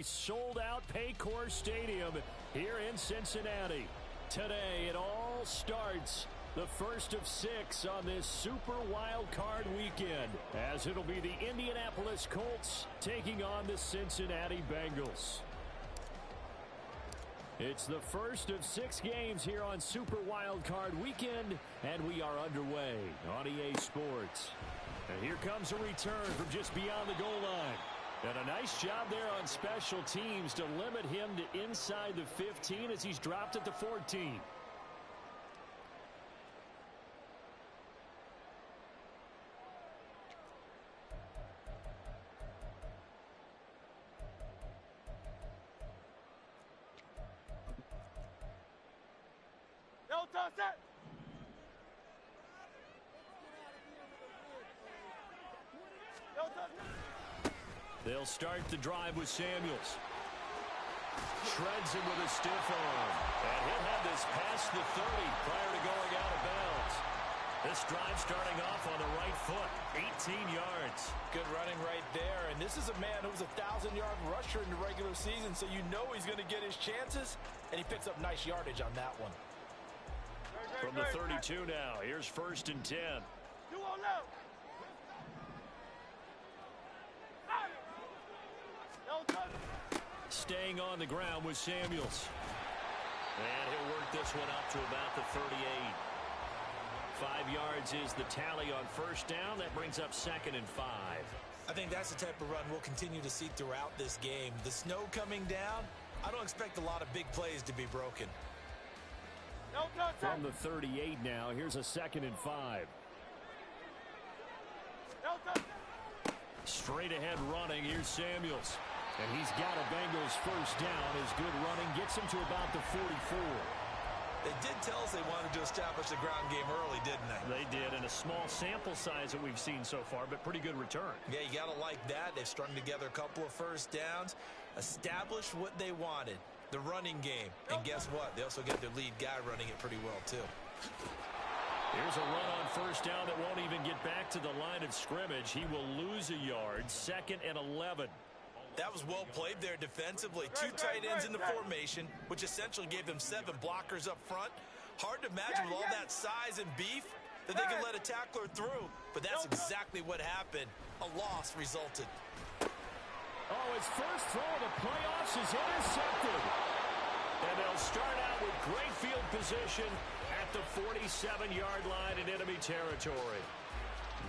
Sold-out Paycor Stadium here in Cincinnati. Today it all starts, the first of 6 on this Super Wild Card weekend, as it'll be the Indianapolis Colts taking on the Cincinnati Bengals. It's the first of 6 games here on Super Wild Card weekend, and we are underway on EA Sports. And here comes a return from just beyond the goal line. And a nice job there on special teams to limit him to inside the 15 as he's dropped at the 14. No toss it. No toss it. They'll start the drive with Samuels. Shreds him with a stiff arm. And he'll have this past the 30 prior to going out of bounds. This drive starting off on the right foot. 18 yards. Good running right there. And this is a man who was a 1,000-yard rusher in the regular season, so you know he's going to get his chances. And he picks up nice yardage on that one. From the 32 now, here's 1st and 10. You won't know. Staying on the ground with Samuels. And he'll work this one up to about the 38. 5 yards is the tally on 1st down. That brings up 2nd and 5. I think that's the type of run we'll continue to see throughout this game. The snow coming down, I don't expect a lot of big plays to be broken. From the 38 now, here's a 2nd and 5. Straight ahead running, here's Samuels. And he's got a Bengals 1st down. His good running gets him to about the 44. They did tell us they wanted to establish the ground game early, didn't they? They did, and a small sample size that we've seen so far, but pretty good return. Yeah, you got to like that. They've strung together a couple of 1st downs, established what they wanted, the running game. And guess what? They also get their lead guy running it pretty well, too. Here's a run on 1st down that won't even get back to the line of scrimmage. He will lose a yard, 2nd and 11. That was well played there defensively. 2 tight ends in the formation, which essentially gave them 7 blockers up front. Hard to imagine with all that size and beef that they could let a tackler through, but that's exactly what happened. A loss resulted. Oh, his first throw of the playoffs is intercepted. And they'll start out with great field position at the 47-yard line in enemy territory.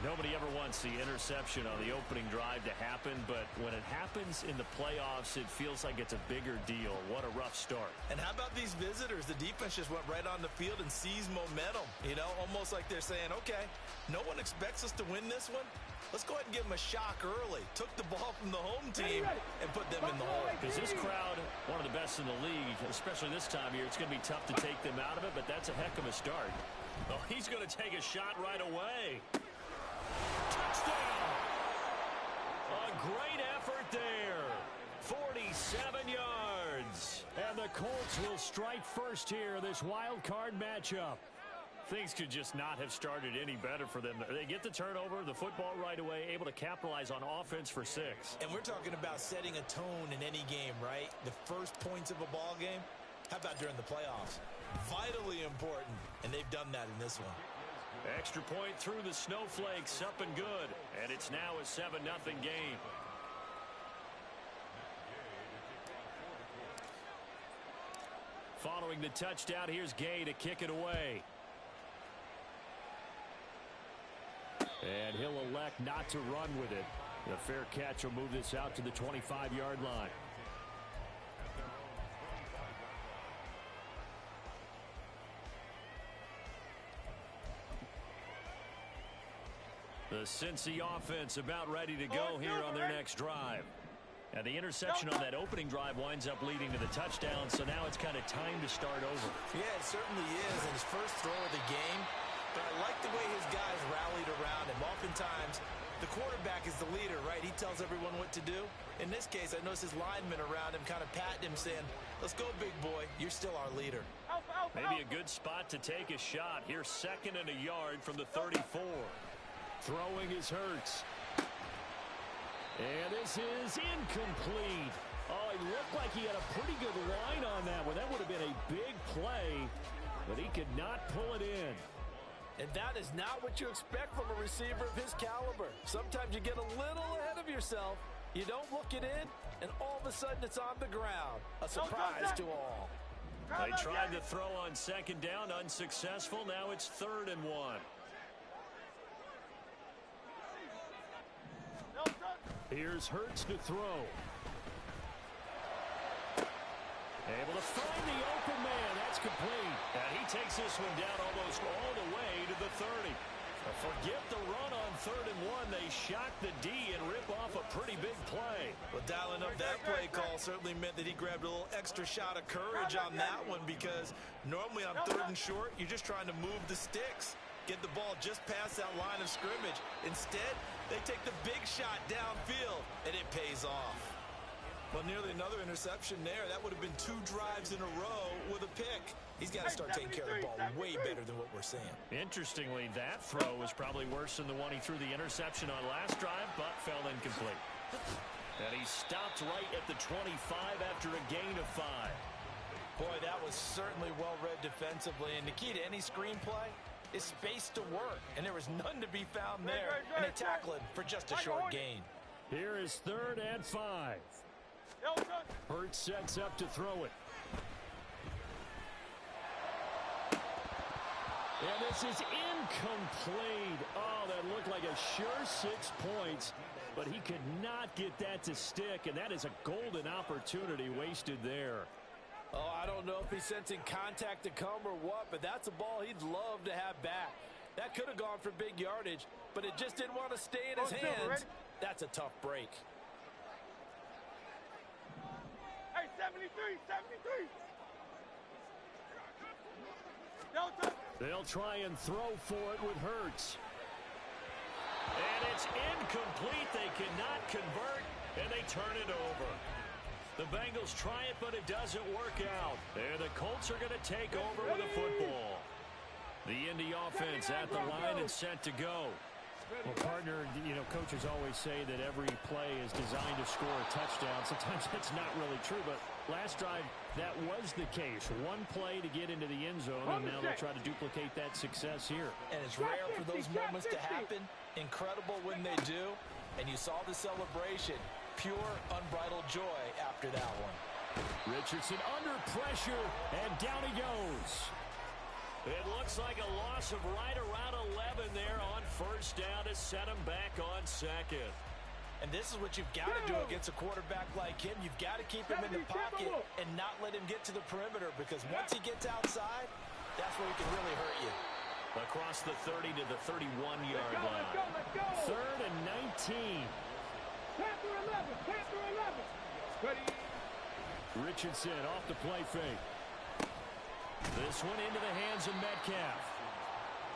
Nobody ever wants the interception on the opening drive to happen, but when it happens in the playoffs, it feels like it's a bigger deal. What a rough start. And how about these visitors? The defense just went right on the field and seized momentum. You know, almost like they're saying, okay, no one expects us to win this one. Let's go ahead and give them a shock early. Took the ball from the home team and put them in the hole. Because this crowd, one of the best in the league, especially this time of year, it's going to be tough to take them out of it, but that's a heck of a start. Oh, he's going to take a shot right away. Touchdown! A great effort there. 47 yards. And the Colts will strike first here, this wild card matchup. Things could just not have started any better for them. They get the turnover, the football right away, able to capitalize on offense for 6. And we're talking about setting a tone in any game, right? The first points of a ball game. How about during the playoffs? Vitally important, and they've done that in this one. Extra point through the snowflakes, up and good. And it's now a 7-0 game. Following the touchdown, here's Gay to kick it away. And he'll elect not to run with it. The fair catch will move this out to the 25-yard line. The Cincy offense about ready to go here on their next drive. And the interception on that opening drive winds up leading to the touchdown, so now it's kind of time to start over. Yeah, it certainly is, and his first throw of the game. But I like the way his guys rallied around him. Oftentimes, the quarterback is the leader, right? He tells everyone what to do. In this case, I noticed his linemen around him kind of patting him, saying, let's go, big boy. You're still our leader. Maybe a good spot to take a shot. Here's 2nd and a yard from the 34. Throwing is Hurts. And this is incomplete. Oh, he looked like he had a pretty good line on that one. That would have been a big play, but he could not pull it in. And that is not what you expect from a receiver of his caliber. Sometimes you get a little ahead of yourself. You don't look it in, and all of a sudden it's on the ground. A surprise to all. They tried to throw on second down, unsuccessful. Now it's 3rd and 1. Here's Hurts to throw. Able to find the open man. That's complete. And he takes this one down almost all the way to the 30. Forget the run on 3rd and 1. They shock the D and rip off a pretty big play. Well, dialing up that play call certainly meant that he grabbed a little extra shot of courage on that one, because normally on 3rd and short, you're just trying to move the sticks, get the ball just past that line of scrimmage. Instead, they take the big shot downfield, and it pays off. Well, nearly another interception there. That would have been 2 drives in a row with a pick. He's got to start taking care of the ball way better than what we're seeing. Interestingly, that throw was probably worse than the one he threw the interception on last drive, but fell incomplete. And he stopped right at the 25 after a gain of 5. Boy, that was certainly well-read defensively. And the key to any screenplay is space to work. And there was none to be found there. And they tackle it for just a short gain. Here is 3rd and 5. Hurts sets up to throw it. And this is incomplete. Oh, that looked like a sure 6 points, but he could not get that to stick, and that is a golden opportunity wasted there. Oh, I don't know if he's sensing contact to come or what, but that's a ball he'd love to have back. That could have gone for big yardage, but it just didn't want to stay in his hands. That's a tough break. Hey, 73, 73. They'll try and throw for it with Hurts. And it's incomplete. They cannot convert, and they turn it over. The Bengals try it, but it doesn't work out. And the Colts are going to take over with a football. The Indy offense at the line and set to go. Well, partner, you know, coaches always say that every play is designed to score a touchdown. Sometimes that's not really true, but last drive, that was the case. One play to get into the end zone, and now they'll try to duplicate that success here. And it's rare for those moments to happen. Incredible when they do. And you saw the celebration. Pure, unbridled joy after that one. Richardson under pressure, and down he goes. It looks like a loss of right around 11 there on 1st down to set him back on 2nd. And this is what you've got to do against a quarterback like him. You've got to keep him in the pocket and not let him get to the perimeter, because once he gets outside, that's where he can really hurt you. Across the 30 to the 31-yard line. 3rd and 19. Richardson off the play fake. This one into the hands of Metcalf.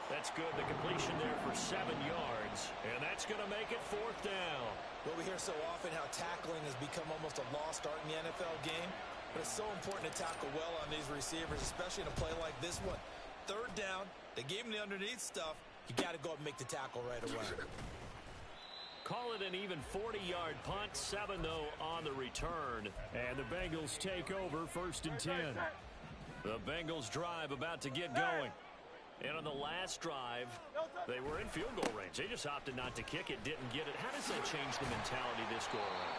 That's good. The completion there for 7 yards. And that's going to make it 4th down. Well, we hear so often how tackling has become almost a lost art in the NFL game. But it's so important to tackle well on these receivers, especially in a play like this one. 3rd down, they gave him the underneath stuff. You got to go up and make the tackle right away. Call it an even 40-yard punt. 7, though, on the return. And the Bengals take over 1st and 10. The Bengals drive about to get going. And on the last drive, they were in field goal range. They just opted not to kick it, didn't get it. How does that change the mentality this go around?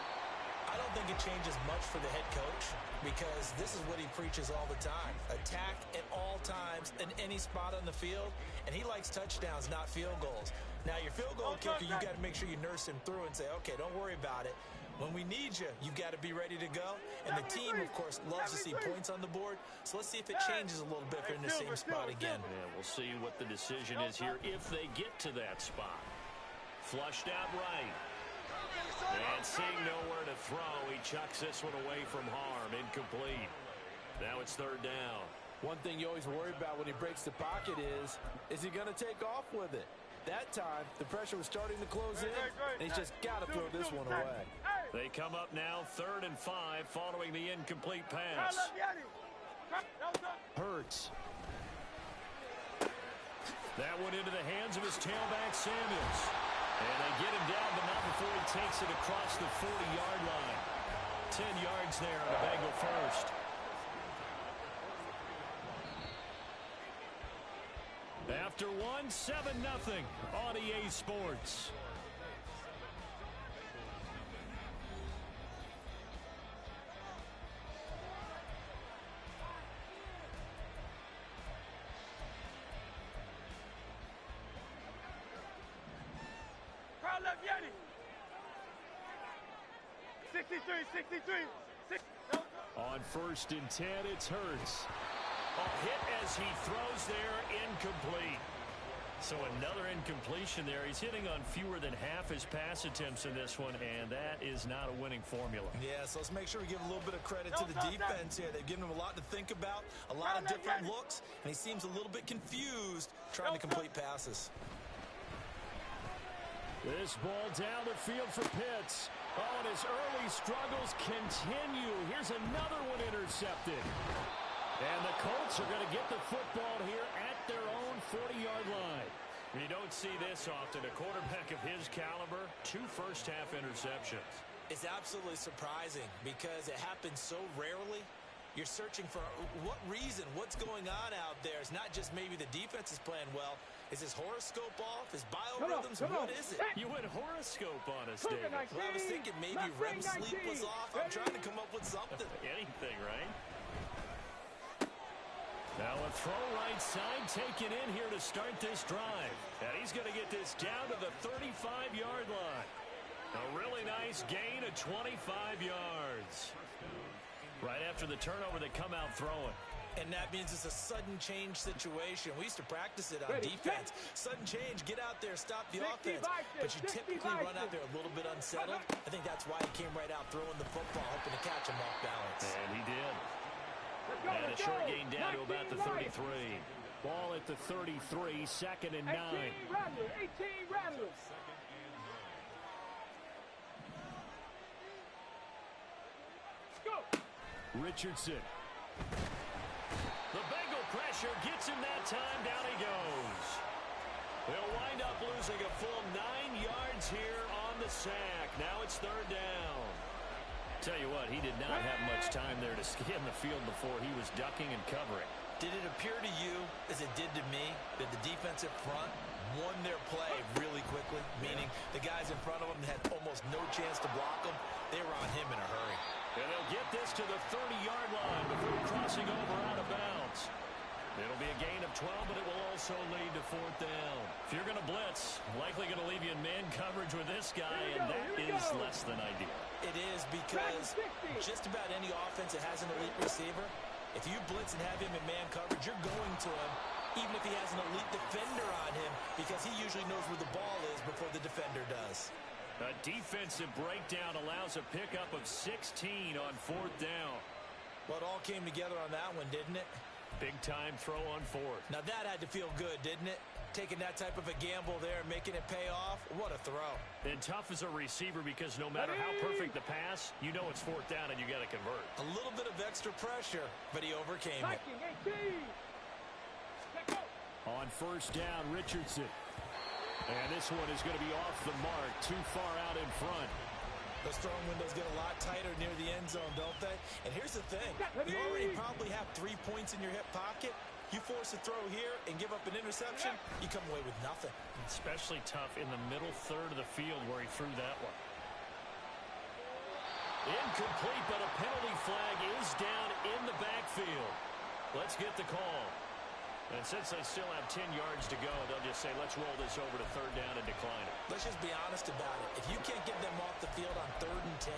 I don't think it changes much for the head coach, because this is what he preaches all the time. Attack at all times in any spot on the field, and he likes touchdowns, not field goals. Now, your field goal kicker, you got to make sure you nurse him through and say, okay, don't worry about it. When we need you, you got to be ready to go. And the team, of course, loves to see points on the board. So let's see if it changes a little bit if they're in the same spot again. Yeah, we'll see what the decision is here if they get to that spot. Flushed out right. And seeing nowhere to throw, he chucks this one away from harm. Incomplete. Now it's 3rd down. One thing you always worry about when he breaks the pocket is he going to take off with it? That time, the pressure was starting to close in, and he's just got to throw this one away. They come up now 3rd and 5 following the incomplete pass. Hurts. That one into the hands of his tailback, Samuels. And they get him down, but not before he takes it across the 40-yard line. 10 yards there on a Bengal first. After one, 7-0 on EA Sports. Crowd left Yanni. 63. On 1st and 10, it's Hurts. A hit as he throws there, incomplete. So another incompletion there. He's hitting on fewer than half his pass attempts in this one, and that is not a winning formula. Yeah, so let's make sure we give a little bit of credit to the defense here. They've given him a lot to think about, a lot of different looks, and he seems a little bit confused trying to complete passes. This ball down the field for Pitts. Oh, and his early struggles continue. Here's another one intercepted. And the Colts are going to get the football here at their own 40-yard line. You don't see this often. A quarterback of his caliber, 2 first-half interceptions. It's absolutely surprising because it happens so rarely. You're searching for what reason, what's going on out there. It's not just maybe the defense is playing well. Is his horoscope off? His biorhythms? What is it? You went horoscope on us, David. Well, I was thinking maybe REM sleep was off. I'm trying to come up with something. Anything, right? Now a throw right side taken in here to start this drive. And he's going to get this down to the 35-yard line. A really nice gain of 25 yards. Right after the turnover, they come out throwing. And that means it's a sudden change situation. We used to practice it on defense. Sudden change, get out there, stop the offense. But you typically run out there a little bit unsettled. I think that's why he came right out throwing the football, hoping to catch him off balance. And he did. And a short gain down to about the 33. Ball at the 33, 2nd and 9. 18 Rattlers. Go. Richardson. The Bengal pressure gets him that time. Down he goes. They'll wind up losing a full 9 yards here on the sack. Now it's 3rd down. Tell you what, he did not have much time there to scan the field before he was ducking and covering. Did it appear to you, as it did to me, that the defensive front won their play really quickly? Meaning the guys in front of them had almost no chance to block him. They were on him in a hurry. And they'll get this to the 30-yard line before crossing over out of bounds. It'll be a gain of 12, but it will also lead to 4th down. If you're going to blitz, likely going to leave you in man coverage with this guy, and that is less than ideal. It is because just about any offense that has an elite receiver, if you blitz and have him in man coverage, you're going to him, even if he has an elite defender on him, because he usually knows where the ball is before the defender does. A defensive breakdown allows a pickup of 16 on 4th down. Well, it all came together on that one, didn't it? Big-time throw on 4th. Now, that had to feel good, didn't it? Taking that type of a gamble there, making it pay off. What a throw. And tough as a receiver because no matter how perfect the pass, you know it's 4th down and you got to convert. A little bit of extra pressure, but he overcame it. On 1st down, Richardson. And this one is going to be off the mark, too far out in front. Those throwing windows get a lot tighter near the end zone, don't they? And here's the thing. You already probably have 3 points in your hip pocket. You force a throw here and give up an interception, you come away with nothing. Especially tough in the middle third of the field where he threw that one. Incomplete, but a penalty flag is down in the backfield. Let's get the call. And since they still have 10 yards to go, they'll just say, let's roll this over to 3rd down and decline it. Let's just be honest about it. If you can't get them off the field on 3rd and 10,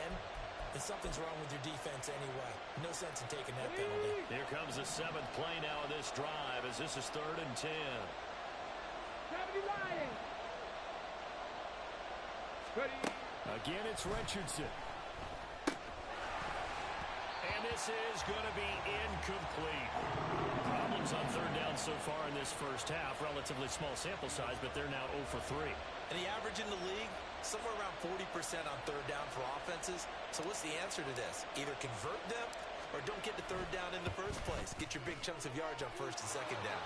then something's wrong with your defense anyway. No sense in taking that penalty. Here comes the 7th play now of this drive as this is 3rd and 10. Again, it's Richardson. And this is going to be incomplete. Problems on 3rd down so far in this first half. Relatively small sample size, but they're now 0 for 3. And the average in the league, somewhere around 40% on 3rd down for offenses. So what's the answer to this? Either convert them or don't get to 3rd down in the first place. Get your big chunks of yards on 1st and 2nd down.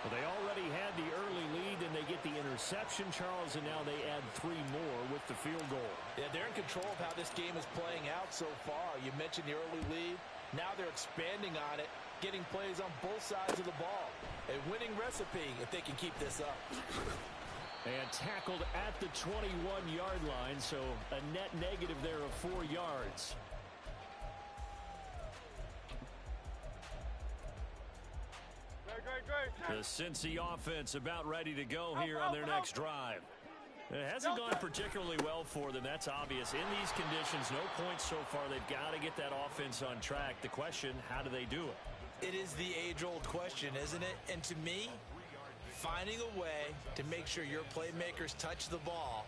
Well, they already had the early lead, and they get the interception, Charles, and now they add 3 more with the field goal. Yeah, they're in control of how this game is playing out so far. You mentioned the early lead. Now they're expanding on it, getting plays on both sides of the ball. A winning recipe if they can keep this up. And tackled at the 21-yard line, so a net negative there of 4 yards. The Cincy offense about ready to go here on their next drive. It hasn't gone particularly well for them. That's obvious. In these conditions, no points so far. They've got to get that offense on track. The question, how do they do it? It is the age-old question, isn't it? And to me, finding a way to make sure your playmakers touch the ball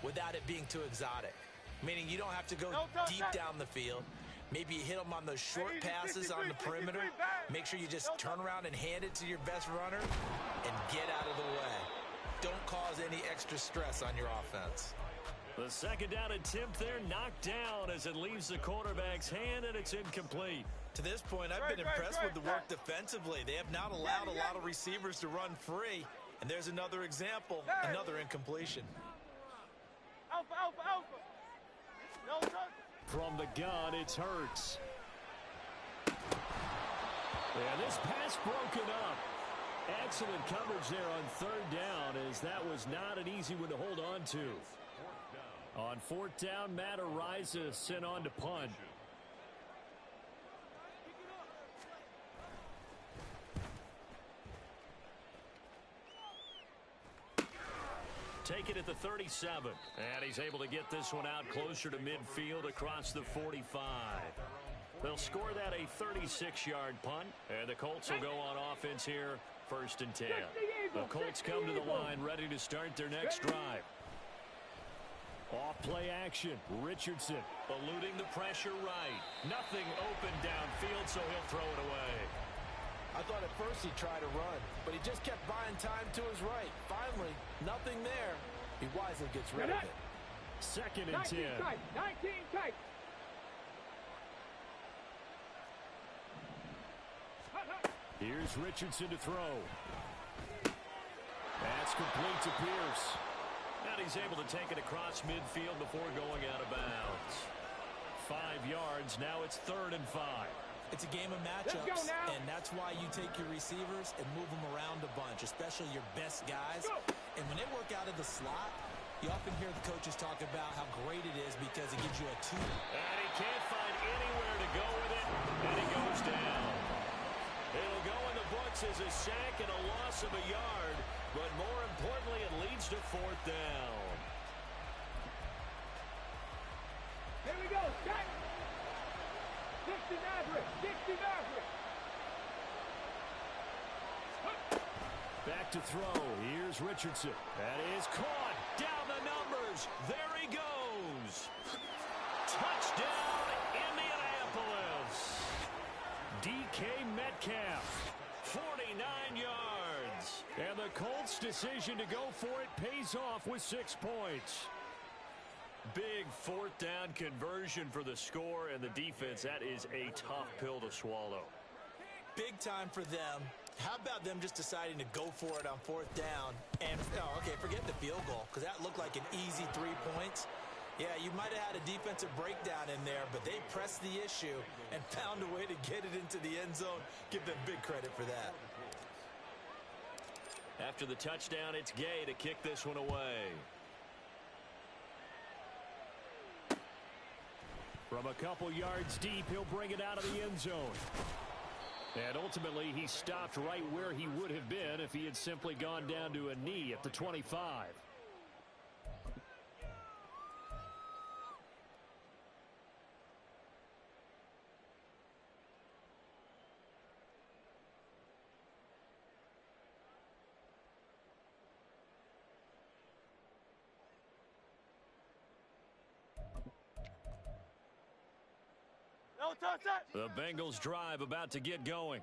without it being too exotic. Meaning you don't have to go deep down the field. Maybe you hit them on those short passes on the perimeter. Make sure you just turn around and hand it to your best runner and get out of the way. Don't cause any extra stress on your offense. The second down attempt there knocked down as it leaves the quarterback's hand, and it's incomplete. To this point, I've been impressed with the work defensively. They have not allowed a lot of receivers to run free. And there's another example, another incompletion. Alpha, alpha, alpha. No touch. From the gun, it's Hurts. And this pass broken up. Excellent coverage there on third down, as that was not an easy one to hold on to. On fourth down, Matt Araiza sent on to punt. Take it at the 37. And he's able to get this one out closer to midfield across the 45. They'll score that a 36-yard punt. And the Colts will go on offense here, 1st and 10. The Colts come to the line ready to start their next drive. Off play action. Richardson eluding the pressure right. Nothing open downfield, so he'll throw it away. I thought at first he'd try to run, but he just kept buying time to his right. Finally, nothing there. He wisely gets rid of it. 2nd and 10. 19 tight. Here's Richardson to throw. That's complete to Pierce. And he's able to take it across midfield before going out of bounds. 5 yards. Now it's 3rd and 5. It's a game of matchups, and that's why you take your receivers and move them around a bunch, especially your best guys. And when they work out of the slot, you often hear the coaches talk about how great it is because it gives you a tool. And he can't find anywhere to go with it, and he goes down. It'll go in the books as a sack and a loss of a yard, but more importantly, it leads to 4th down. Here we go. Check. 60 Maverick. Back to throw. Here's Richardson. That is caught. Down the numbers. There he goes. Touchdown, Indianapolis. DK Metcalf. 49 yards. And the Colts' decision to go for it pays off with 6 points. Big 4th down conversion for the score, and the defense, that is a tough pill to swallow. Big time for them. How about them just deciding to go for it on 4th down? And, forget the field goal, because that looked like an easy 3 points. Yeah, you might have had a defensive breakdown in there, but they pressed the issue and found a way to get it into the end zone. Give them big credit for that. After the touchdown, it's Gay to kick this one away. From a couple yards deep, he'll bring it out of the end zone. And ultimately, he stopped right where he would have been if he had simply gone down to a knee at the 25. The Bengals drive about to get going.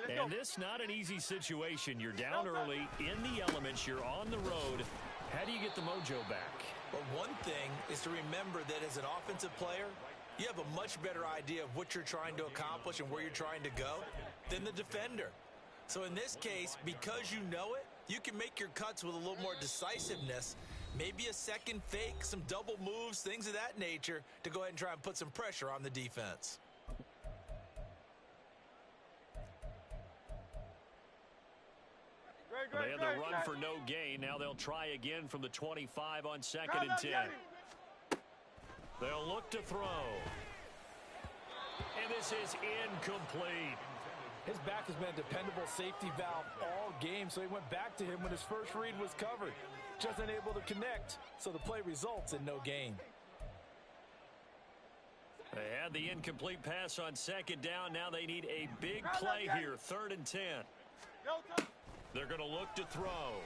And this not an easy situation. You're down early, in the elements, you're on the road. How do you get the mojo back? Well, one thing is to remember that as an offensive player, you have a much better idea of what you're trying to accomplish and where you're trying to go than the defender. So in this case, because you know it, you can make your cuts with a little more decisiveness. Maybe a second fake, some double moves, things of that nature to go ahead and try and put some pressure on the defense. They had the run for no gain. Now they'll try again from the 25 on 2nd and 10. They'll look to throw. And this is incomplete. His back has been a dependable safety valve all game, so he went back to him when his first read was covered. Just unable to connect, so the play results in no gain. They had the incomplete pass on 2nd down. Now they need a big play here, 3rd and 10. They're going to look to throw.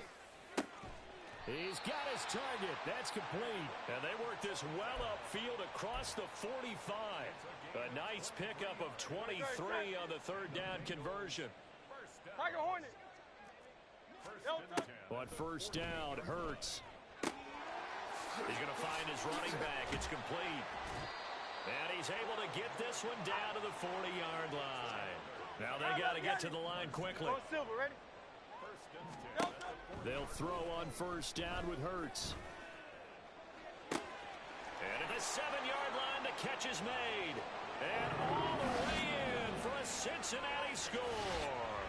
He's got his target. That's complete. And they work this well upfield across the 45. A nice pickup of 23 on the 3rd down conversion. On 1st down, Hurts. He's going to find his running back. It's complete. And he's able to get this one down to the 40-yard line. Now they got to get to the line quickly. They'll throw on 1st down with Hurts. And at the 7-yard line, the catch is made. And all the way in for a Cincinnati score.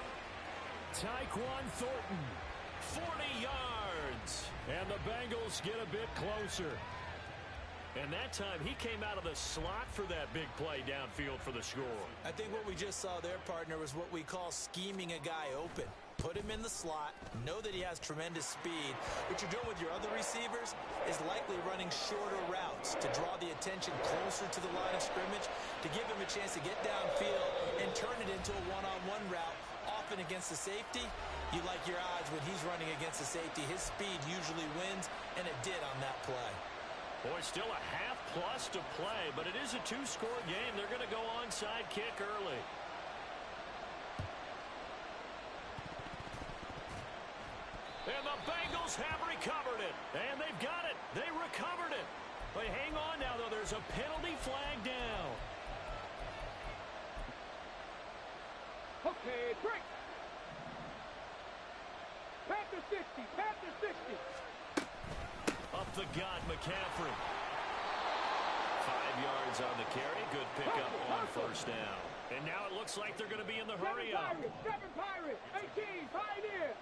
Tyquan Thornton, 40 yards. And the Bengals get a bit closer. And that time, he came out of the slot for that big play downfield for the score. I think what we just saw there, partner, was what we call scheming a guy open. Put him in the slot, know that he has tremendous speed. What you're doing with your other receivers is likely running shorter routes to draw the attention closer to the line of scrimmage, to give him a chance to get downfield and turn it into a one-on-one route, often against the safety. You like your odds when he's running against the safety. His speed usually wins, and it did on that play. Boy, still a half-plus to play, but it is a 2-score game. They're going to go onside kick early. And the Bengals have recovered it. And they've got it. They recovered it. But hang on now, though. There's a penalty flag down. Okay, break. Panther 60. Panther 60. Up the gut, McCaffrey. 5 yards on the carry. Good pickup on 1st down. And now it looks like they're going to be in the hurry up. 7 Pirates. 18. Pioneer.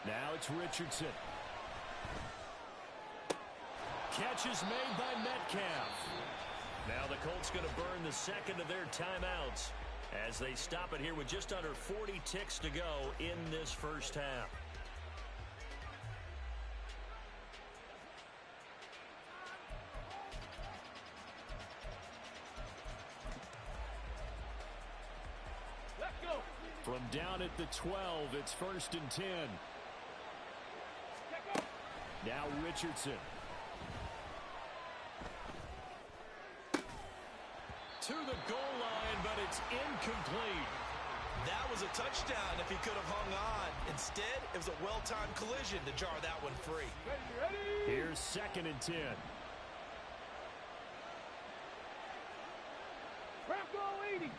Now it's Richardson. Catch is made by Metcalf. Now the Colts going to burn the 2nd of their timeouts as they stop it here with just under 40 ticks to go in this 1st half. Let's go. From down at the 12, it's 1st and 10. Now Richardson. To the goal line, but it's incomplete. That was a touchdown if he could have hung on. Instead, it was a well-timed collision to jar that one free. Ready. Here's 2nd and 10. Bronco 80.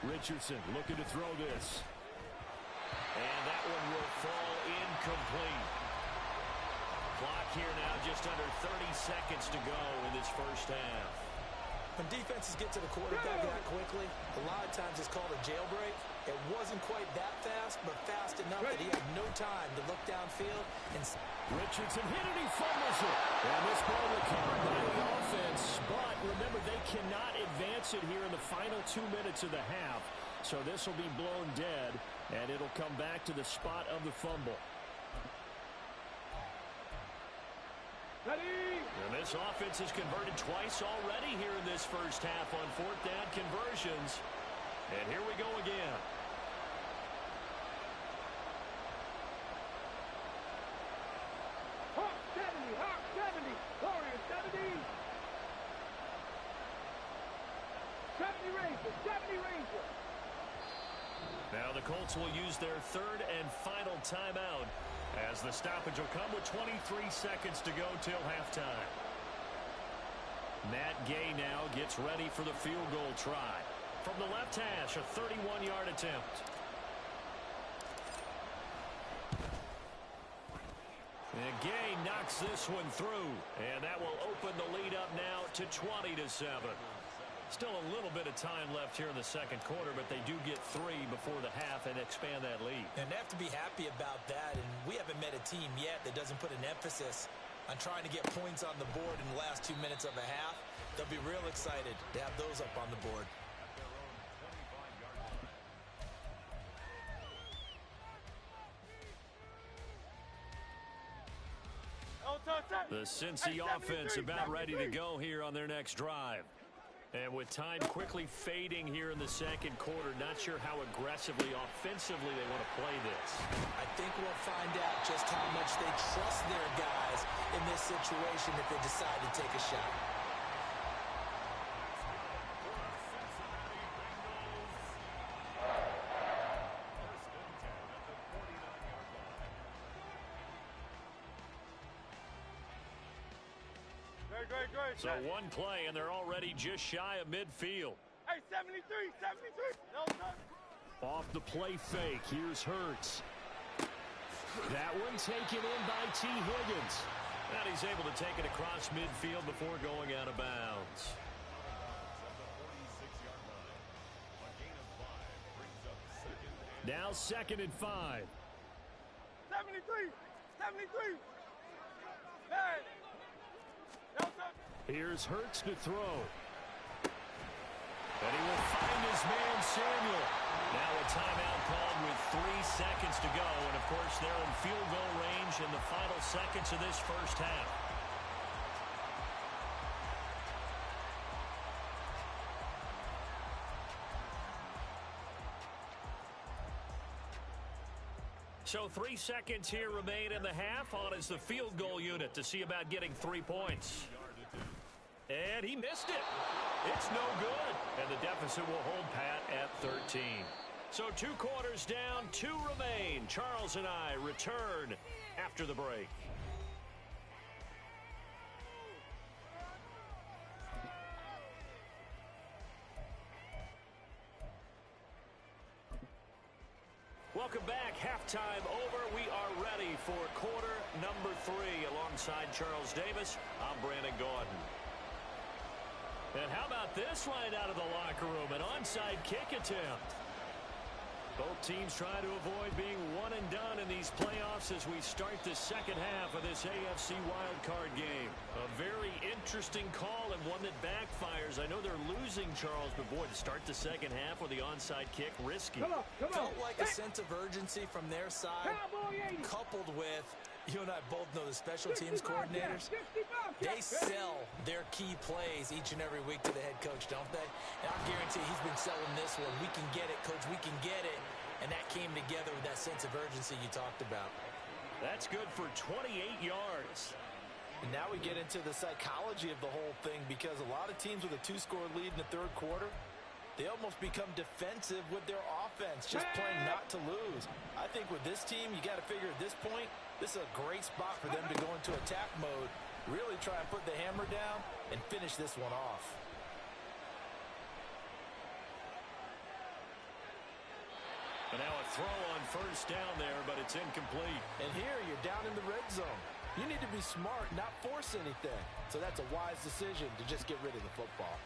Richardson looking to throw this. And that one will fall incomplete. Clock here now just under 30 seconds to go in this 1st half. When defenses get to the quarterback that quickly, a lot of times it's called a jailbreak. It wasn't quite that fast, but fast enough that he had no time to look downfield. And Richardson hit it, he fumbles it. And this ball recovered by the offense. But remember, they cannot advance it here in the final 2 minutes of the half. So this will be blown dead, and it'll come back to the spot of the fumble. Ready. And this offense has converted twice already here in this 1st half on 4th down conversions. And here we go again. Hawk 70. Hawk 70. Warrior 70. 70 Ranger. 70 Ranger. Now the Colts will use their third and final timeout as the stoppage will come with 23 seconds to go till halftime. Matt Gay now gets ready for the field goal try. From the left hash, a 31-yard attempt. And Gay knocks this one through, and that will open the lead up now to 20-7. Still a little bit of time left here in the second quarter, but they do get 3 before the half and expand that lead. And they have to be happy about that, and we haven't met a team yet that doesn't put an emphasis on trying to get points on the board in the last 2 minutes of a half. They'll be real excited to have those up on the board. The Cincy offense about ready to go here on their next drive. And with time quickly fading here in the second quarter, not sure how aggressively, offensively they want to play this. I think we'll find out just how much they trust their guys in this situation if they decide to take a shot. So one play, and they're already just shy of midfield. Hey, 73, 73. No, no. Off the play fake, here's Hurts. That one taken in by T. Higgins. And he's able to take it across midfield before going out of bounds. Now 2nd and 5. 73, 73. Hey. No, no. Here's Hurts to throw. And he will find his man, Samuel. Now a timeout called with 3 seconds to go. And, of course, they're in field goal range in the final seconds of this first half. So 3 seconds here remain in the half. On is the field goal unit to see about getting 3 points. And he missed it. It's no good. And the deficit will hold pat at 13. So 2 quarters down, 2 remain. Charles and I return after the break. Welcome back. Halftime over. We are ready for quarter number 3. Alongside Charles Davis, I'm Brandon Gaudin. And how about this right out of the locker room? An onside kick attempt. Both teams trying to avoid being one and done in these playoffs as we start the second half of this AFC wildcard game. A very interesting call and one that backfires. I know they're losing, Charles, but boy, to start the second half with the onside kick, risky. Come on. Felt like a sense of urgency from their side, coupled with, you and I both know the special teams coordinators. They sell their key plays each and every week to the head coach, don't they? And I guarantee he's been selling this one. We can get it, coach. We can get it. And that came together with that sense of urgency you talked about. That's good for 28 yards. And now we get into the psychology of the whole thing, because a lot of teams with a 2-score lead in the third quarter, they almost become defensive with their offense, just playing not to lose. I think with this team, you got to figure at this point, this is a great spot for them to go into attack mode, really try and put the hammer down and finish this one off. And now a throw on first down there, but it's incomplete. And here you're down in the red zone. You need to be smart, not force anything. So that's a wise decision to just get rid of the football.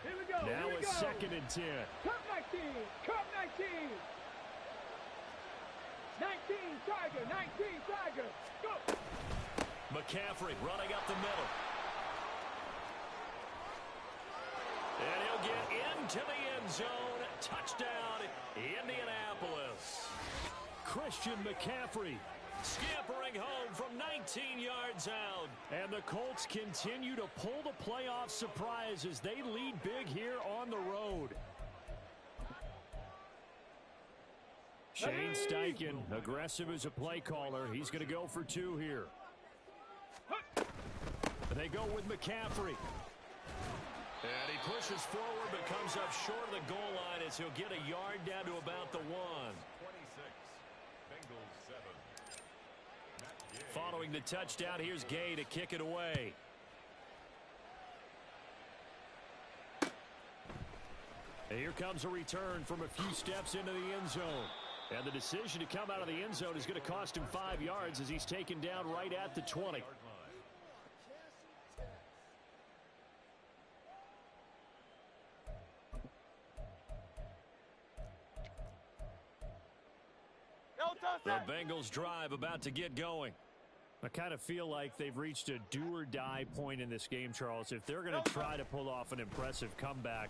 Here we go. Now Here we it's go. 2nd and 10. Cup 19. Cup 19. 19 Tiger. 19 Tiger. Go. McCaffrey running up the middle. And he'll get into the end zone. Touchdown, Indianapolis. Christian McCaffrey. Scampering home from 19 yards out. And the Colts continue to pull the playoff surprise as they lead big here on the road. Shane Steichen, aggressive as a play caller. He's going to go for 2 here. They go with McCaffrey. And he pushes forward but comes up short of the goal line as he'll get a yard down to about the 1. 26. Bengals 7. Following the touchdown, here's Gay to kick it away. And here comes a return from a few steps into the end zone. And the decision to come out of the end zone is going to cost him 5 yards as he's taken down right at the 20. The Bengals drive about to get going. I kind of feel like they've reached a do-or-die point in this game, Charles. If they're going to try to pull off an impressive comeback,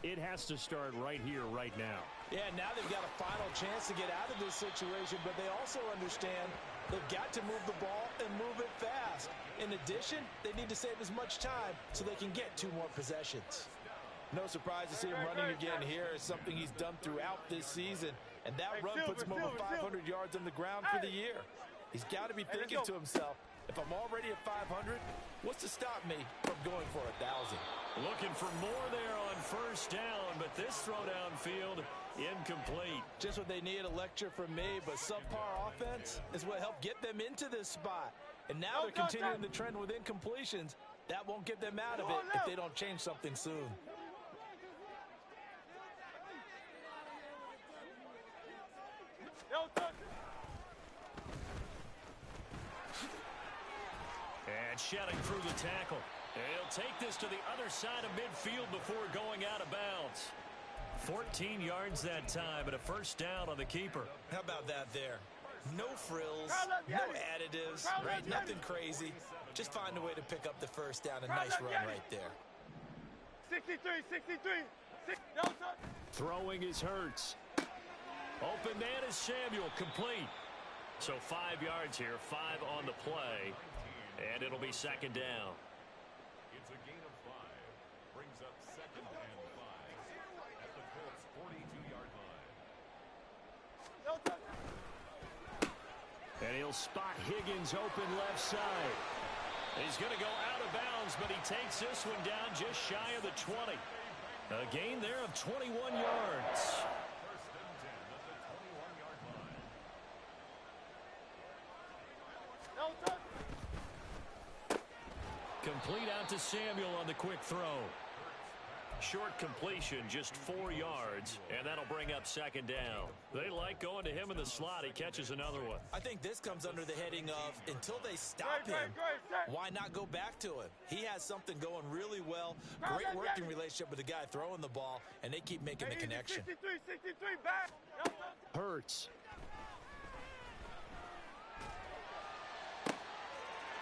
it has to start right here, right now. Yeah, now they've got a final chance to get out of this situation, but they also understand they've got to move the ball and move it fast. In addition, they need to save as much time so they can get 2 more possessions. No surprise to see him running again here. It's something he's done throughout this season, and that run puts him over 500 yards on the ground for the year. He's got to be thinking to himself, if I'm already at 500, what's to stop me from going for 1,000? Looking for more there on first down, but this throw downfield incomplete. Just what they need, a lecture from me, but subpar offense is what helped get them into this spot. And now they're continuing the trend with incompletions. That won't get them out of it if they don't change something soon. And shedding through the tackle. And he'll take this to the other side of midfield before going out of bounds. 14 yards that time and a first down on the keeper. How about that there? No frills, no additives, right? Nothing crazy. Just find a way to pick up the first down. A nice run right there. 63. Throwing is Hurts. Open man is Samuel, complete. So 5 yards here, 5 on the play. And it'll be second down. It's a gain of 5. Brings up 2nd and 5 at the Colts 42-yard line. And he'll spot Higgins open left side. He's going to go out of bounds, but he takes this one down just shy of the 20. A gain there of 21 yards. First and 10 at the 21-yard line. Complete out to Samuel on the quick throw. Short completion, just 4 yards, and that'll bring up second down. They like going to him in the slot. He catches another one. I think this comes under the heading of until they stop him, why not go back to him? He has something going really well, great working relationship with the guy throwing the ball, and they keep making the connection. 63, back. Hurts.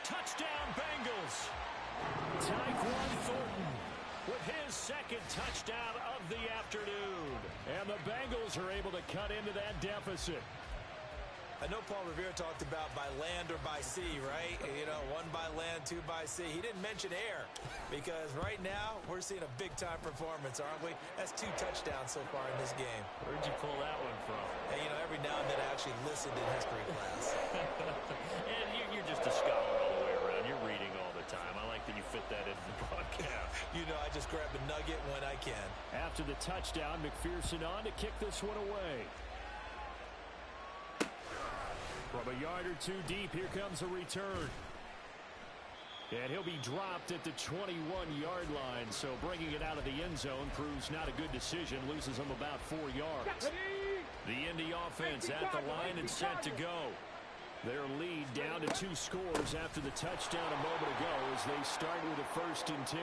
Touchdown, Bengals. Tyquan Thornton with his second touchdown of the afternoon. And the Bengals are able to cut into that deficit. I know Paul Revere talked about by land or by sea, right? You know, 1 by land, 2 by sea. He didn't mention air because right now we're seeing a big-time performance, aren't we? That's 2 touchdowns so far in this game. Where'd you pull that one from? Hey, you know, every now and then I actually listened in history class. And you're just a scholar all the way around. You're reading all the time. I like that you fit that into the broadcast. You know, I just grab a nugget when I can. After the touchdown, McPherson on to kick this one away. From a yard or 2 deep, here comes a return. And he'll be dropped at the 21-yard line, so bringing it out of the end zone proves not a good decision, loses him about 4 yards. The Indy offense at the line and set to go. Their lead down to 2 scores after the touchdown a moment ago as they start with a 1st and 10.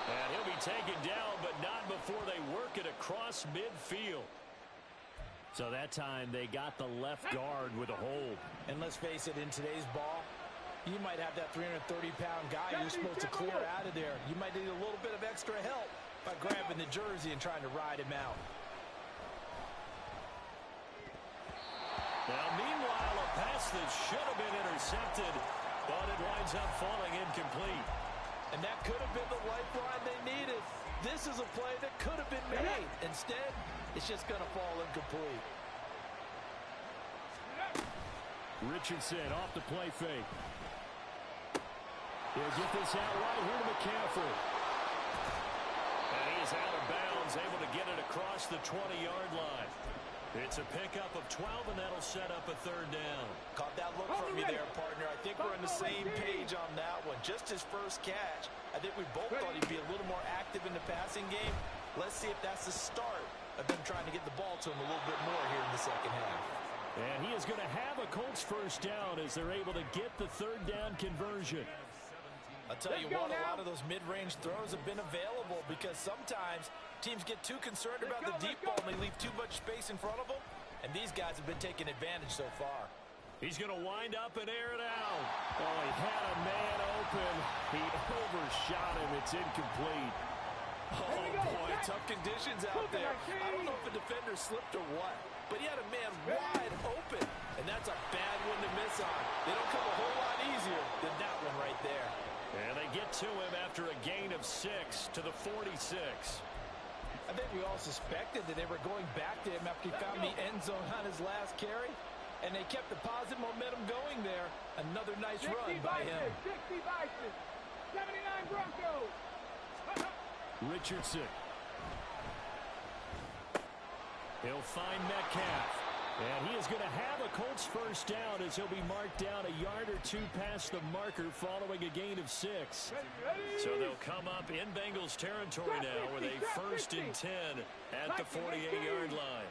And he'll be taken down, but not before they work it across midfield. So that time they got the left guard with a hold. And let's face it, in today's ball, you might have that 330-pound guy you're supposed to clear out of there. You might need a little bit of extra help by grabbing the jersey and trying to ride him out. Now, meanwhile, a pass that should have been intercepted, but it winds up falling incomplete. And that could have been the lifeline they needed. This is a play that could have been made. Instead, it's just going to fall incomplete. Richardson off the play fake. He'll get this out right here to McCaffrey. And he is out of bounds, able to get it across the 20-yard line. It's a pickup of 12, and that'll set up a third down. Caught that look from you there, partner. I think we're on the same page on that one. Just his first catch. I think we both thought he'd be a little more active in the passing game. Let's see if that's the start of them trying to get the ball to him a little bit more here in the second half. And he is going to have a Colts first down as they're able to get the third down conversion. I'll tell you what, a lot of those mid-range throws have been available because sometimes teams get too concerned about the deep ball and they leave too much space in front of them. And these guys have been taking advantage so far. He's going to wind up and air it out. Oh, he had a man open. He overshot him. It's incomplete. Oh, boy, tough conditions out there. I don't know if a defender slipped or what, but he had a man wide open, and that's a bad one to miss on. They don't come a whole lot easier than that one right there. And they get to him after a gain of 6 to the 46. I think we all suspected that they were going back to him after he found the end zone on his last carry, and they kept the positive momentum going there. Another nice run by him. 60 Bison, 79 Broncos. Richardson. He'll find Metcalf. And he is going to have a Colts first down as he'll be marked down a yard or two past the marker following a gain of 6. So they'll come up in Bengals territory now with a 1st and 10 at the 48-yard line.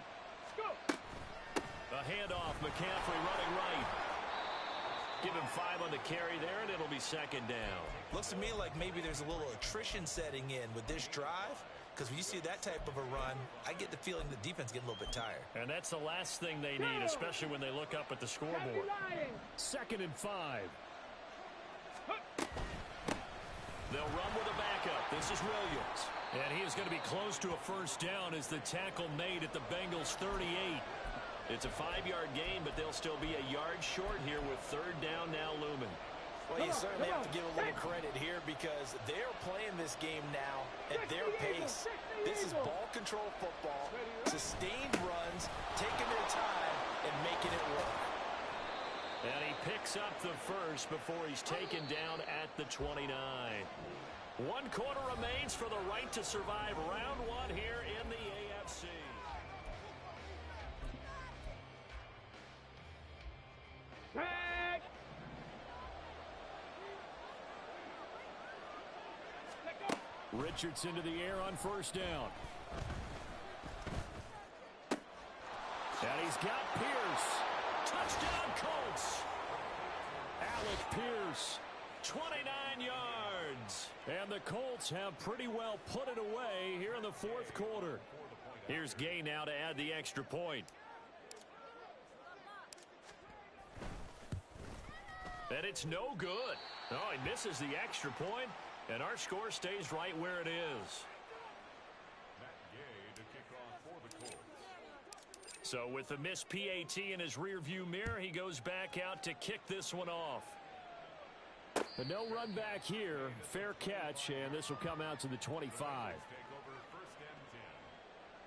A handoff, McCaffrey running right. Give him 5 on the carry there, and it'll be second down. Looks to me like maybe there's a little attrition setting in with this drive. Because when you see that type of a run, I get the feeling the defense getting a little bit tired. And that's the last thing they need, especially when they look up at the scoreboard. 2nd and 5. They'll run with a backup. This is Williams. And he is going to be close to a first down as the tackle made at the Bengals 38. It's a 5-yard gain, but they'll still be a yard short here with third down now looming. Well, you certainly have to give a little credit here because they're playing this game now at their pace. This is ball control football, sustained runs, taking their time, and making it work. And he picks up the first before he's taken down at the 29. 1 quarter remains for the right to survive round 1 here in the AFC. Richardson to the air on first down. And he's got Pierce. Touchdown Colts. Alec Pierce. 29 yards. And the Colts have pretty well put it away here in the 4th quarter. Here's Gay now to add the extra point. And it's no good. Oh, he misses the extra point. And our score stays right where it is. Matt Gay to kick off for the Colts. So with the missed PAT in his rearview mirror, he goes back out to kick this one off. But no run back here. Fair catch, and this will come out to the 25. Take over 1st and 10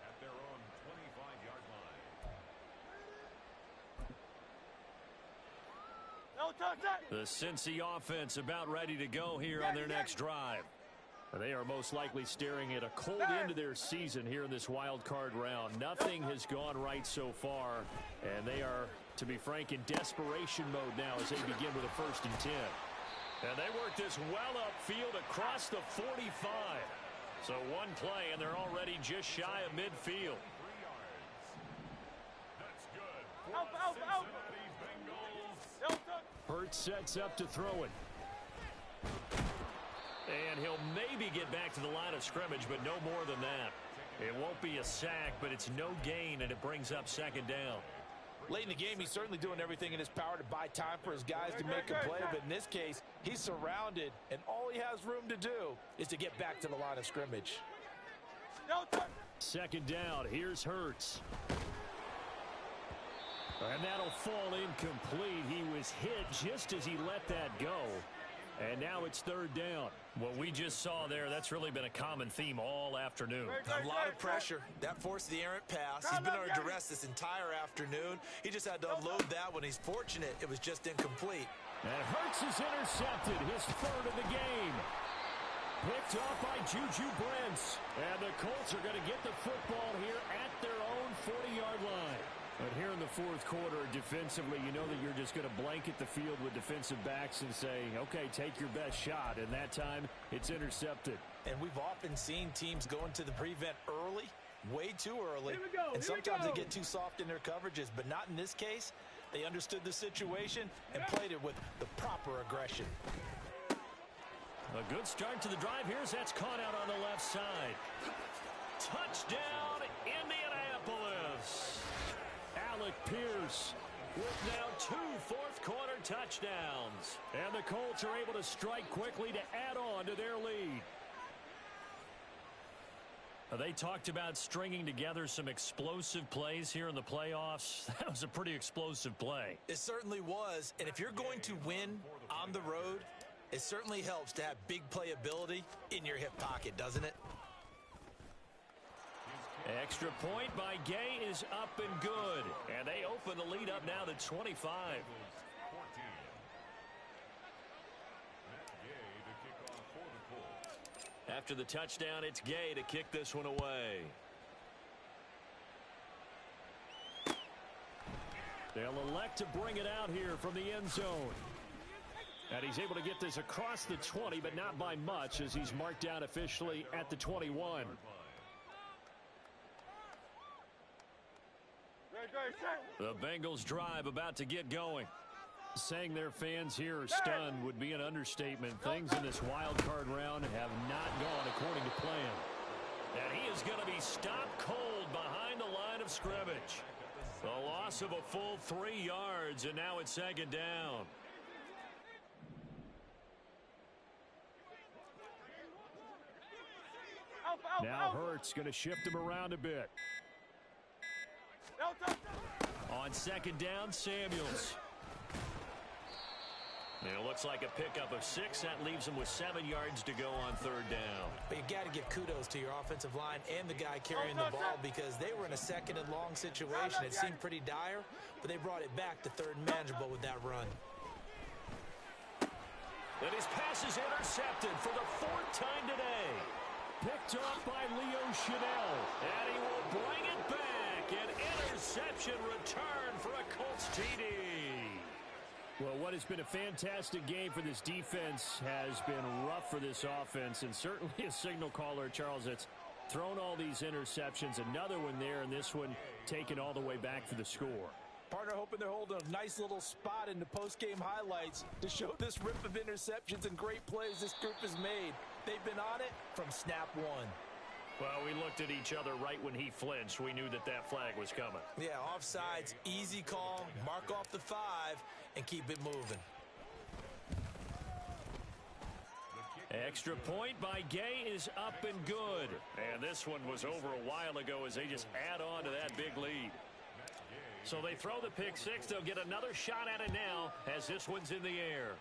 at their own 25-yard line. No touch that. The Cincy offense about ready to go here on their next drive. They are most likely staring at a cold end to their season here in this wild card round. Nothing has gone right so far, and they are, to be frank, in desperation mode now as they begin with a 1st and 10. And they work this well upfield across the 45. So 1 play, and they're already just shy of midfield. 3 yards. That's good. Out, out, out. Bengals. No touch. Hurts sets up to throw it. And he'll maybe get back to the line of scrimmage, but no more than that. It won't be a sack, but it's no gain, and it brings up 2nd down. Late in the game, he's certainly doing everything in his power to buy time for his guys to make a play, but in this case, he's surrounded, and all he has room to do is to get back to the line of scrimmage. No touch. 2nd down. Here's Hurts. And that'll fall incomplete. He was hit just as he let that go. And now it's third down. What we just saw there, that's really been a common theme all afternoon. A lot of pressure. That forced the errant pass. He's been under duress this entire afternoon. He just had to unload that one. He's fortunate it was just incomplete. And Hurts is intercepted, his third of the game. Picked off by Juju Brents. And the Colts are going to get the football here at their own 40-yard line. But here in the fourth quarter, defensively, you know that you're just going to blanket the field with defensive backs and say, okay, take your best shot. And that time, it's intercepted. And we've often seen teams go into the prevent early, way too early. Here we go, and sometimes they get too soft in their coverages, but not in this case. They understood the situation and played it with the proper aggression. A good start to the drive. That's caught out on the left side. Touchdown, Indianapolis. Alec Pierce with now 2 fourth-quarter touchdowns. And the Colts are able to strike quickly to add on to their lead. They talked about stringing together some explosive plays here in the playoffs. That was a pretty explosive play. It certainly was. And if you're going to win on the road, it certainly helps to have big playability in your hip pocket, doesn't it? Extra point by Gay is up and good. And they open the lead up now to 25. After the touchdown, it's Gay to kick this one away. They'll elect to bring it out here from the end zone. And he's able to get this across the 20, but not by much, as he's marked down officially at the 21. The Bengals drive about to get going. Saying their fans here are stunned would be an understatement. Things in this wild card round have not gone according to plan. And he is going to be stopped cold behind the line of scrimmage. The loss of a full 3 yards, and now it's second down. Now Hurts going to shift him around a bit. On second down, Samuels. And it looks like a pickup of 6. That leaves him with 7 yards to go on third down. But you got to give kudos to your offensive line and the guy carrying the ball, because they were in a second and long situation. It seemed pretty dire, but they brought it back to third and manageable with that run. And his pass is intercepted for the 4th time today. Picked off by Leo Chanel. And he will bring it back. An interception return for a Colts TD. Well, what has been a fantastic game for this defense has been rough for this offense, and certainly a signal caller, Charles, that's thrown all these interceptions. Another one there, and this one taken all the way back for the score. Partner hoping they're holding a nice little spot in the post-game highlights to show this rip of interceptions and great plays this group has made. They've been on it from snap one. Well, we looked at each other right when he flinched. We knew that that flag was coming. Yeah, offsides, easy call, mark off the 5, and keep it moving. Extra point by Gay is up and good. And this one was over a while ago as they just add on to that big lead. So they throw the pick 6. They'll get another shot at it now as this one's in the air.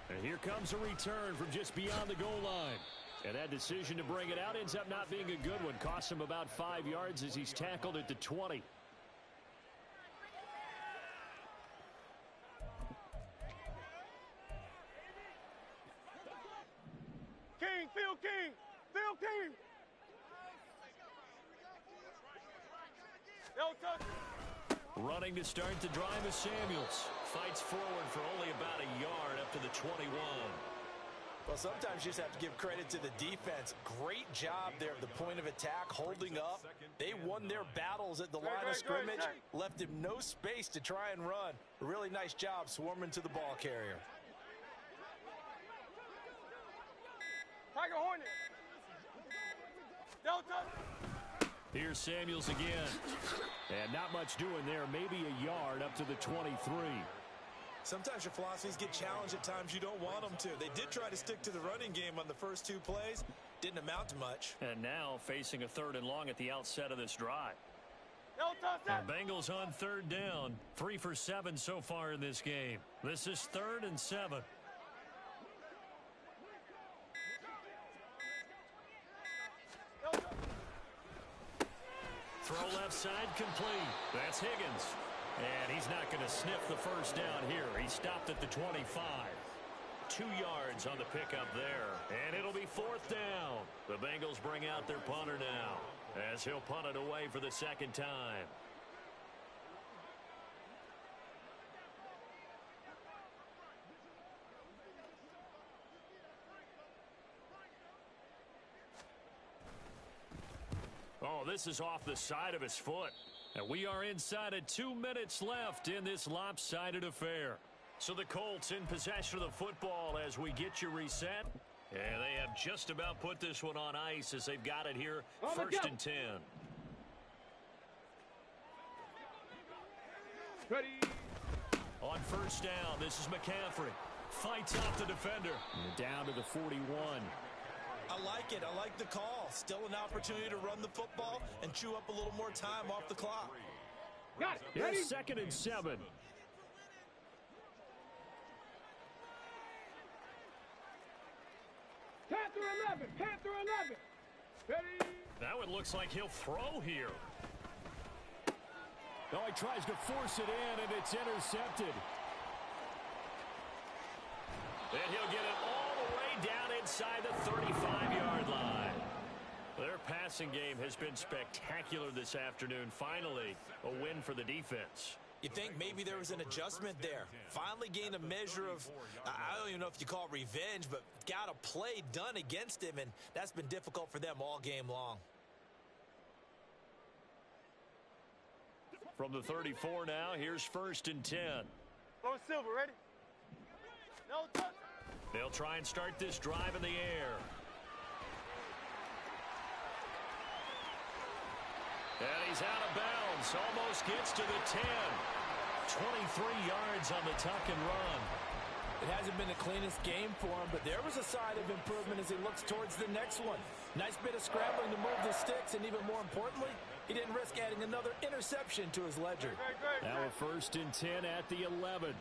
And here comes a return from just beyond the goal line. And that decision to bring it out ends up not being a good one. Costs him about 5 yards as he's tackled at the 20. Phil King. Running to start the drive is Samuels. Fights forward for only about a yard up to the 21. Well, sometimes you just have to give credit to the defense. Great job there at the point of attack, holding up. They won their battles at the line of scrimmage, left him no space to try and run. A really nice job swarming to the ball carrier. Tiger Hornet. Delta. Here's Samuels again. And not much doing there. Maybe a yard up to the 23. Sometimes your philosophies get challenged at times you don't want them to. They did try to stick to the running game on the first 2 plays. Didn't amount to much. And now facing a 3rd and long at the outset of this drive. No touchdown. The Bengals on third down. 3 for 7 so far in this game. This is 3rd and 7. Throw left side complete. That's Higgins. And he's not going to sniff the first down here. He stopped at the 25. 2 yards on the pickup there. And it'll be 4th down. The Bengals bring out their punter now, as he'll punt it away for the 2nd time. Oh, this is off the side of his foot. And we are inside of 2 minutes left in this lopsided affair. So the Colts in possession of the football as we get you reset. And they have just about put this one on ice as they've got it here. 1st and 10. Ready. On 1st down, this is McCaffrey. Fights off the defender. And down to the 41. I like it. I like the call. Still an opportunity to run the football and chew up a little more time off the clock. Got it. Ready. Here's 2nd and 7. Panther 11. Panther 11. Ready. Now it looks like he'll throw here. Oh, he tries to force it in, and it's intercepted. And he'll get it all the way down inside the 35-yard line. Their passing game has been spectacular this afternoon. Finally, a win for the defense. You think maybe there was an adjustment there. Finally gained a measure of, I don't even know if you call it revenge, but got a play done against him, and that's been difficult for them all game long. From the 34 now, here's 1st and 10. Low Silver, ready? No touch. They'll try and start this drive in the air. And he's out of bounds. Almost gets to the 10. 23 yards on the tuck and run. It hasn't been the cleanest game for him, but there was a sign of improvement as he looks towards the next one. Nice bit of scrambling to move the sticks, and even more importantly, he didn't risk adding another interception to his ledger. Great. Now a 1st and 10 at the 11.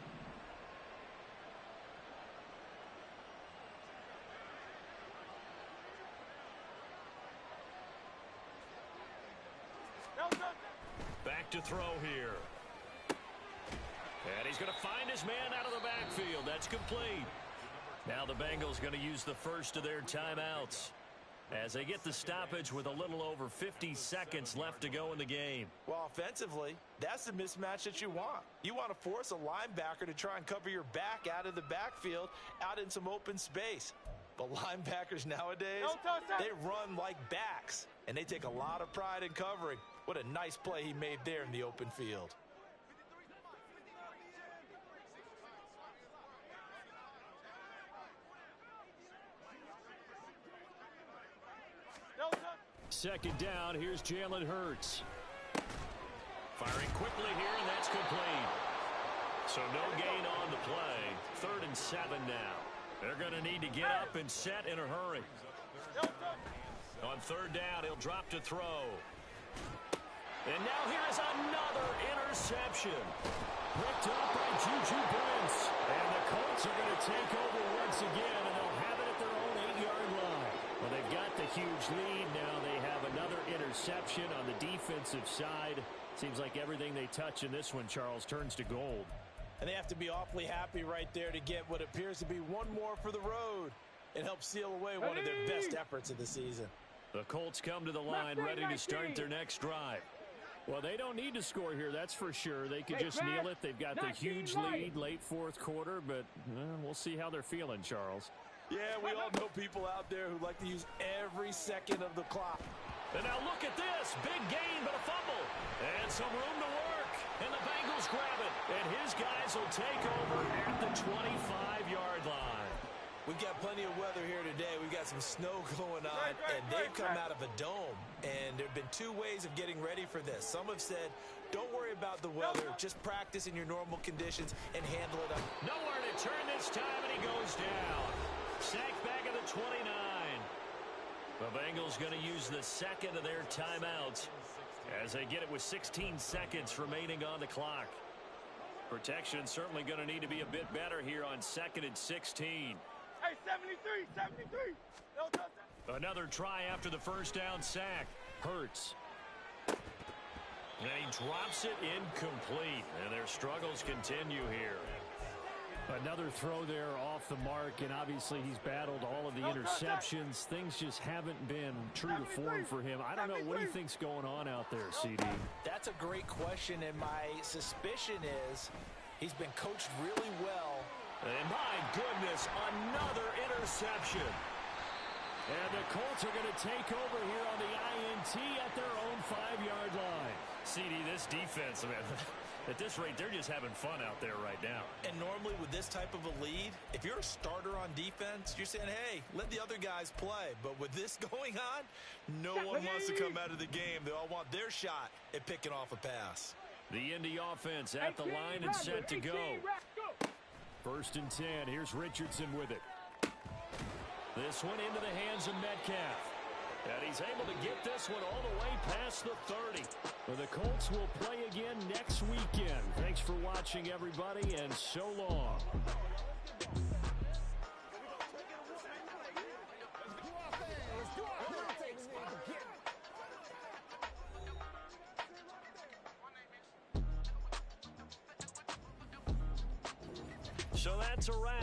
No touch. Back to throw here. And he's going to find his man out of the backfield. That's complete. Now the Bengals going to use the first of their timeouts as they get the stoppage with a little over 50 seconds left to go in the game. Well, offensively, that's the mismatch that you want. You want to force a linebacker to try and cover your back out of the backfield, out in some open space. But linebackers nowadays, they run like backs, and they take a lot of pride in covering. What a nice play he made there in the open field. No touch. 2nd down, here's Jalen Hurts. Firing quickly here, and that's complete. So no gain on the play. 3rd and 7 now. They're going to need to get up and set in a hurry. No touch. On 3rd down, he'll drop to throw. And now here is another interception. Picked up by Juju Brents. And the Colts are going to take over once again, and they'll have it at their own 8-yard line. Well, they've got the huge lead. Now they have another interception on the defensive side. Seems like everything they touch in this one, Charles, turns to gold. And they have to be awfully happy right there to get what appears to be one more for the road and help seal away one of their best efforts of the season. The Colts come to the line ready to start their next drive. Well, they don't need to score here, that's for sure. They could just kneel it. They've got the huge lead late 4th quarter, but we'll see how they're feeling, Charles. Yeah, we all know people out there who like to use every second of the clock. And now look at this. Big gain, but a fumble. And some room to work. And the Bengals grab it. And his guys will take over at the 25-yard line. We've got plenty of weather here today. We've got some snow going on, and they've come out of a dome. And there have been 2 ways of getting ready for this. Some have said, don't worry about the weather. Just practice in your normal conditions and handle it up. Nowhere to turn this time, and he goes down. Sacked back at the 29. The Bengals going to use the 2nd of their timeouts As they get it with 16 seconds remaining on the clock. Protection certainly going to need to be a bit better here on 2nd and 16. Hey, 73. No touchdown. Another try after the first down sack. Hurts. And he drops it incomplete. And their struggles continue here. Another throw there off the mark, and obviously he's battled all of the interceptions. Things just haven't been true to form for him. I don't know what he thinks going on out there, CD. That's a great question, and my suspicion is he's been coached really well. And my goodness, another interception. And the Colts are going to take over here on the INT at their own 5-yard line. CD, this defense, man, at this rate, they're just having fun out there right now. And normally with this type of a lead, if you're a starter on defense, you're saying, hey, let the other guys play. But with this going on, no one wants to come out of the game. They all want their shot at picking off a pass. The Indy offense at the line and set to go. 1st and 10. Here's Richardson with it. This one into the hands of Metcalf. And he's able to get this one all the way past the 30. Well, the Colts will play again next weekend. Thanks for watching, everybody, and so long. So that's a wrap.